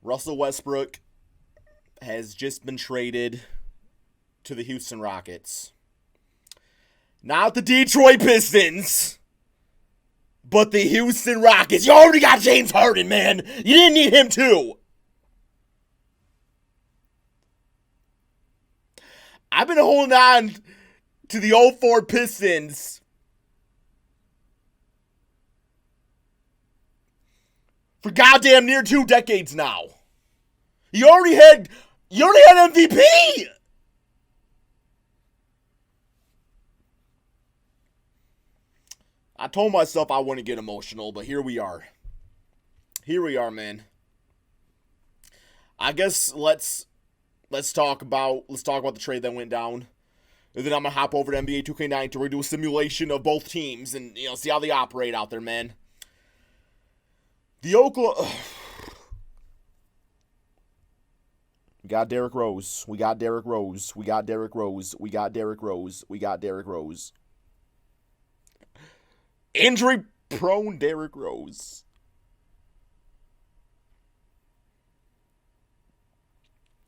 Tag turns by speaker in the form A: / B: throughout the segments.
A: Russell Westbrook has just been traded to the Houston Rockets. Not the Detroit Pistons, but the Houston Rockets. You already got James Harden, man. You didn't need him too. I've been holding on to the 04 Pistons for goddamn near 2 decades now. You already had MVP. I told myself I wouldn't get emotional, but here we are. Here we are, man. I guess let's talk about the trade that went down. And then I'm gonna hop over to NBA 2K19 to do a simulation of both teams and see how they operate out there, man. The Oklahoma. We got Derrick Rose. We got Derrick Rose. We got Derrick Rose. We got Derrick Rose. We got Derrick Rose. Injury-prone Derrick Rose.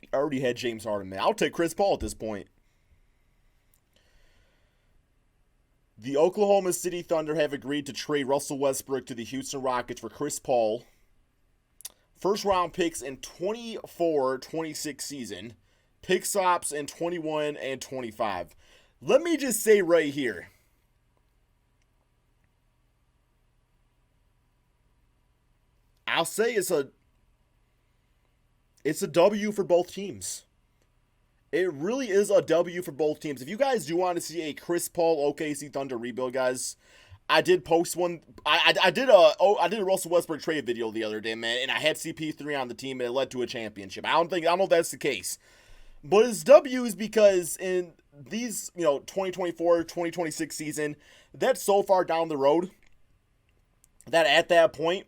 A: He already had James Harden, man. I'll take Chris Paul at this point. The Oklahoma City Thunder have agreed to trade Russell Westbrook to the Houston Rockets for Chris Paul. First-round picks in 24-26 season. Pick swaps in 21 and 25. Let me just say right here. I'll say it's a W for both teams. It really is a W for both teams. If you guys do want to see a Chris Paul OKC Thunder rebuild, guys, I did post one. I did a Russell Westbrook trade video the other day, man, and I had CP3 on the team, and it led to a championship. I don't know if that's the case, but it's W's because in these 2024, 2026 season, that's so far down the road that at that point,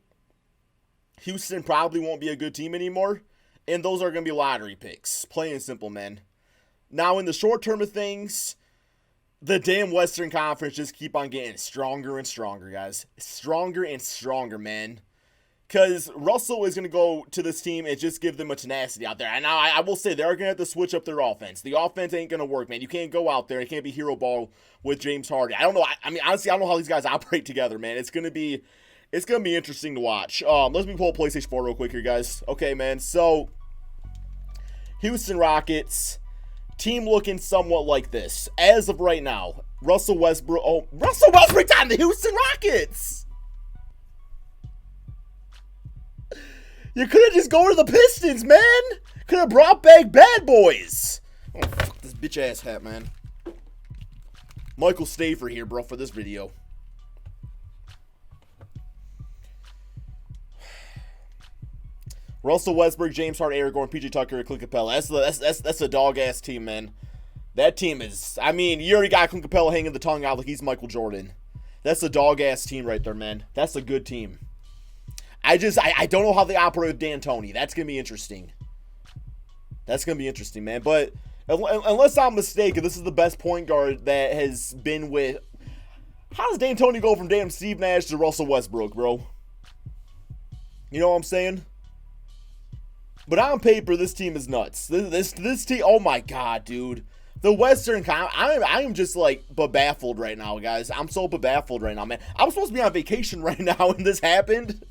A: Houston probably won't be a good team anymore, and those are going to be lottery picks. Plain and simple, man. Now, in the short term of things, the damn Western Conference just keep on getting stronger and stronger, guys. Stronger and stronger, man. Because Russell is going to go to this team and just give them a tenacity out there. And now I will say they're going to have to switch up their offense. The offense ain't going to work, man. You can't go out there. It can't be hero ball with James Harden. I don't know. I mean, honestly, I don't know how these guys operate together, man. It's going to be interesting to watch. Let me pull up PlayStation 4 real quick here, guys. Okay, man. So, Houston Rockets, team looking somewhat like this. As of right now, Russell Westbrook's on the Houston Rockets! You could have just gone to the Pistons, man! Could have brought back Bad Boys! Oh, fuck this bitch-ass hat, man. Michael Stafer here, bro, for this video. Russell Westbrook, James Harden, Eric Gordon, PJ Tucker, Clint Capella. That's a dog-ass team, man. That team is... I mean, you already got Clint Capella hanging the tongue out like he's Michael Jordan. That's a dog-ass team right there, man. That's a good team. I don't know how they operate with D'Antoni. That's going to be interesting. That's going to be interesting, man. But unless I'm mistaken, this is the best point guard that has been with... How does D'Antoni go from damn Steve Nash to Russell Westbrook, bro? You know what I'm saying? But on paper, this team is nuts. This team, oh my god, dude. The Western I am just like baffled right now, guys. I'm so baffled right now, man. I'm supposed to be on vacation right now when this happened.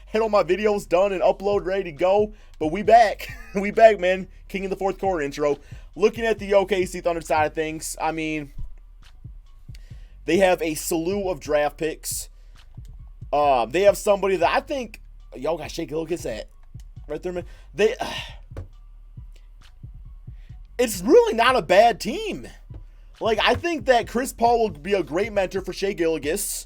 A: Had all my videos done and upload ready to go. But we back. We back, man. King in the fourth quarter intro. Looking at the OKC Thunder side of things, I mean, they have a slew of draft picks. They have somebody that I think, y'all got Shea Gilgeous at. Right there, man. It's really not a bad team. Like, I think that Chris Paul will be a great mentor for Shea Gilgeous.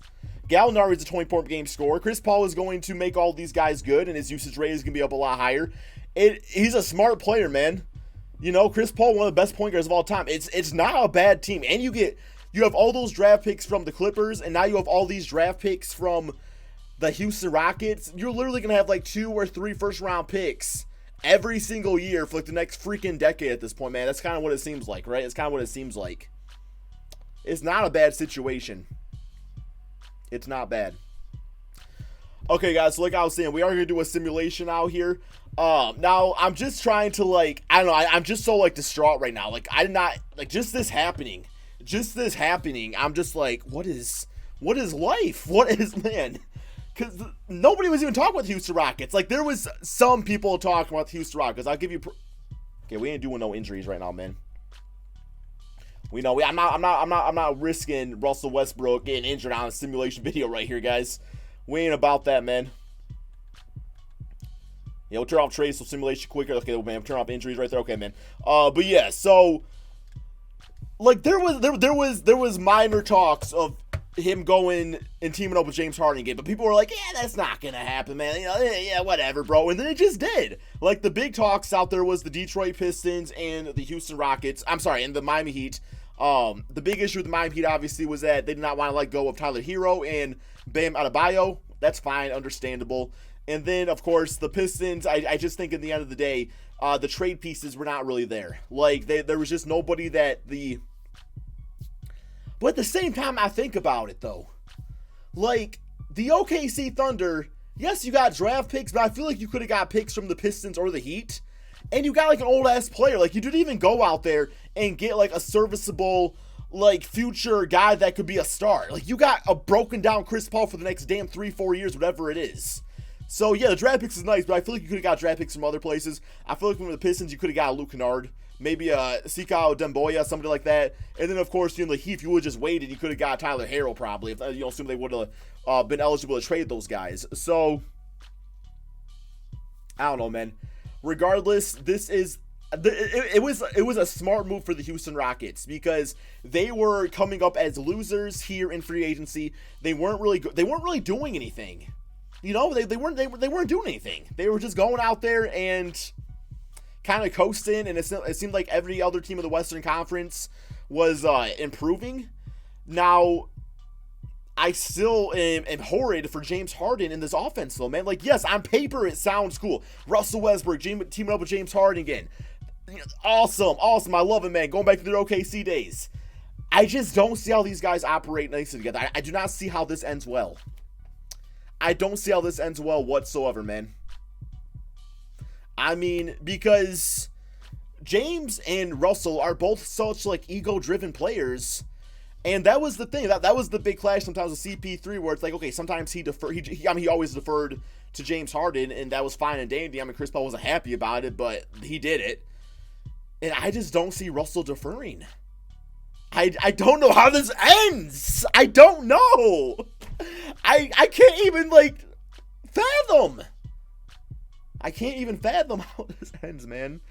A: Gallinari is a 20-point game scorer. Chris Paul is going to make all these guys good, and his usage rate is going to be up a lot higher. He's a smart player, man. You know, Chris Paul, one of the best point guards of all time. It's not a bad team. And you have all those draft picks from the Clippers, and now you have all these draft picks from the Houston Rockets. You're literally going to have like 2 or 3 first-round picks every single year for like the next freaking decade at this point, man. That's kind of what it seems like, right? It's kind of what it seems like. It's not a bad situation. It's not bad. Okay, guys, so like I was saying, we are gonna do a simulation out here. Now I'm just trying to like, I don't know, I'm just so like distraught right now. Like I did not like just this happening. I'm just like, what is life? What is man? Because nobody was even talking about the Houston Rockets. Like there was some people talking about the Houston Rockets. I'll give you. Okay, we ain't doing no injuries right now, man. We know I'm not risking Russell Westbrook getting injured on a simulation video right here, guys. We ain't about that, man. Yeah, we'll turn off trades so simulation quicker. Okay, man, turn off injuries right there. Okay, man. But yeah, so like there was minor talks of him going and teaming up with James Harden again, but people were like, yeah, that's not gonna happen, man. You know, yeah, whatever, bro. And then it just did. Like the big talks out there was the Detroit Pistons and the Houston Rockets. I'm sorry, and the Miami Heat. The big issue with the Miami Heat obviously was that they did not want to let go of Tyler Hero and Bam Adebayo. That's fine, understandable. And then, of course, the Pistons, I just think at the end of the day, the trade pieces were not really there. Like, there was just nobody that the... But at the same time, I think about it, though. Like, the OKC Thunder, yes, you got draft picks, but I feel like you could have got picks from the Pistons or the Heat. And you got, like, an old-ass player. Like, you didn't even go out there and get, like, a serviceable... like future guy that could be a star. Like you got a broken down Chris Paul for the next damn 3-4 years, whatever it is. So yeah, the draft picks is nice, but I feel like you could have got draft picks from other places. I feel like from the Pistons you could have got Luke Kennard, maybe Sikao Demboya, somebody like that. And then of course, you know, the Heat, if you would have just waited, you could have got Tyler Harrell probably. If you know, assume they would have been eligible to trade those guys. So I don't know, man. Regardless, this is. It was a smart move for the Houston Rockets because they were coming up as losers here in free agency. They weren't really doing anything. You know, they weren't doing anything. They were just going out there and kind of coasting, and it seemed like every other team in the Western Conference was improving. Now, I still am horrid for James Harden in this offense, though, man. Like, yes, on paper it sounds cool. Russell Westbrook teaming up with James Harden again. Awesome. I love it, man. Going back to their OKC days. I just don't see how these guys operate nicely together. I do not see how this ends well. I don't see how this ends well whatsoever, man. I mean, because James and Russell are both such, like, ego-driven players. And that was the thing. That was the big clash sometimes with CP3, where it's like, okay, sometimes he always deferred to James Harden, and that was fine and dandy. I mean, Chris Paul wasn't happy about it, but he did it. And I just don't see Russell deferring. I don't know how this ends. I don't know. I can't even, like, fathom. I can't even fathom how this ends, man.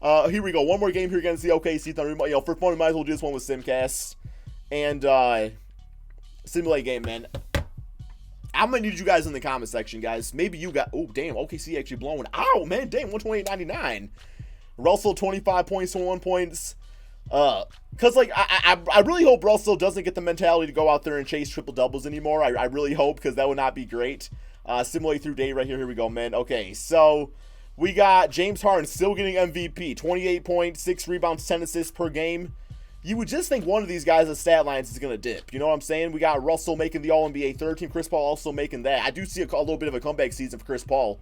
A: Here we go. One more game here against the OKC Thunder. You know, for fun, we might as well do this one with Simcast. And, simulate game, man. I'm going to need you guys in the comment section, guys. Maybe you got... Oh, damn. OKC actually blowing. Ow, man. Damn, 128.99. Russell, 25 points, 21 points. Because, like, I really hope Russell doesn't get the mentality to go out there and chase triple-doubles anymore. I really hope, because that would not be great. Simulate through day right here. Here we go, man. Okay, so we got James Harden still getting MVP. 28 points, 6 rebounds, 10 assists per game. You would just think one of these guys' stat lines is going to dip. You know what I'm saying? We got Russell making the All-NBA third team. Chris Paul also making that. I do see a little bit of a comeback season for Chris Paul.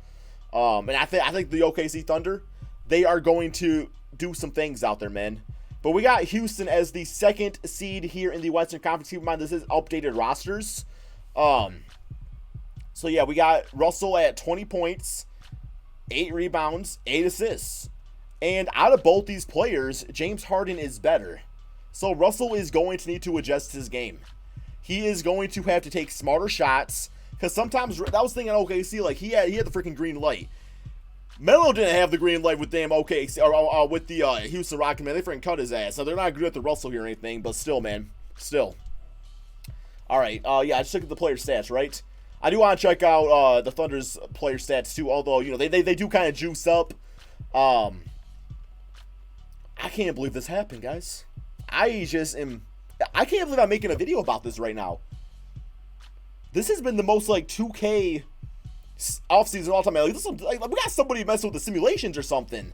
A: And I think the OKC Thunder, they are going to do some things out there, man. But we got Houston as the second seed here in the Western Conference. Keep in mind, this is updated rosters. So, yeah, we got Russell at 20 points, 8 rebounds, 8 assists. And out of both these players, James Harden is better. So Russell is going to need to adjust his game. He is going to have to take smarter shots. Because sometimes, that was the thing in OKC, like, he had the freaking green light. Melo didn't have the green light with damn OKC, or with the Houston Rockets, man. They freaking cut his ass. So they're not good at the Russell here or anything, but still, man. Still. Alright, yeah, I just looked at the player stats, right? I do want to check out the Thunder's player stats, too. Although, you know, they do kind of juice up. I can't believe this happened, guys. I can't believe I'm making a video about this right now. This has been the most, like, 2K offseason all time. Like, we got somebody messing with the simulations or something.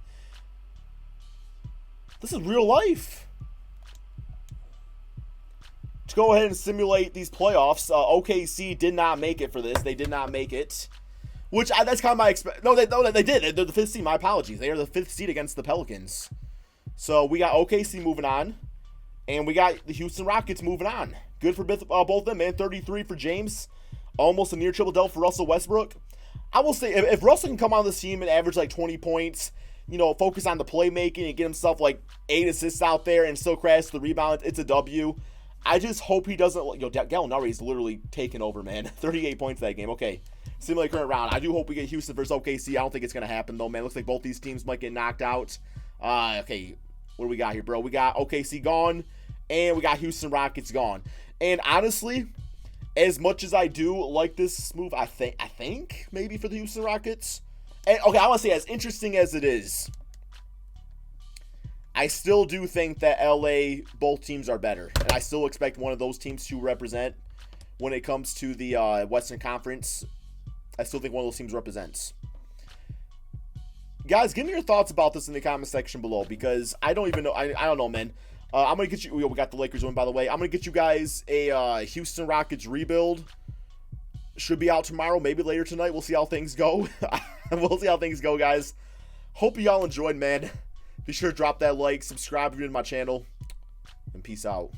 A: This is real life. to go ahead and simulate these playoffs. OKC did not make it for this. They did not make it. Which, that's kind of my no, they did. They're the 5th seed. My apologies. They are the 5th seed against the Pelicans. So, we got OKC moving on. And we got the Houston Rockets moving on. Good for both of them, man. 33 for James. Almost a near triple-double for Russell Westbrook. I will say, if Russell can come on this team and average like 20 points, focus on the playmaking and get himself like 8 assists out there and still crash the rebound, it's a W. I just hope he doesn't. Gallinari is literally taking over, man. 38 points that game. Okay. Simulate current round. I do hope we get Houston versus OKC. I don't think it's going to happen, though, man. Looks like both these teams might get knocked out. Okay. What do we got here, bro? We got OKC gone, and we got Houston Rockets gone. And honestly, as much as I do like this move, I think maybe for the Houston Rockets. And, okay, I want to say, as interesting as it is, I still do think that LA, both teams are better. And I still expect one of those teams to represent when it comes to the Western Conference. I still think one of those teams represents. Guys, give me your thoughts about this in the comment section below, because I don't even know. I don't know, man. I'm going to get you. We got the Lakers win, by the way. I'm going to get you guys a Houston Rockets rebuild. Should be out tomorrow, maybe later tonight. We'll see how things go. We'll see how things go, guys. Hope you all enjoyed, man. Be sure to drop that like, subscribe if you're to my channel, and peace out.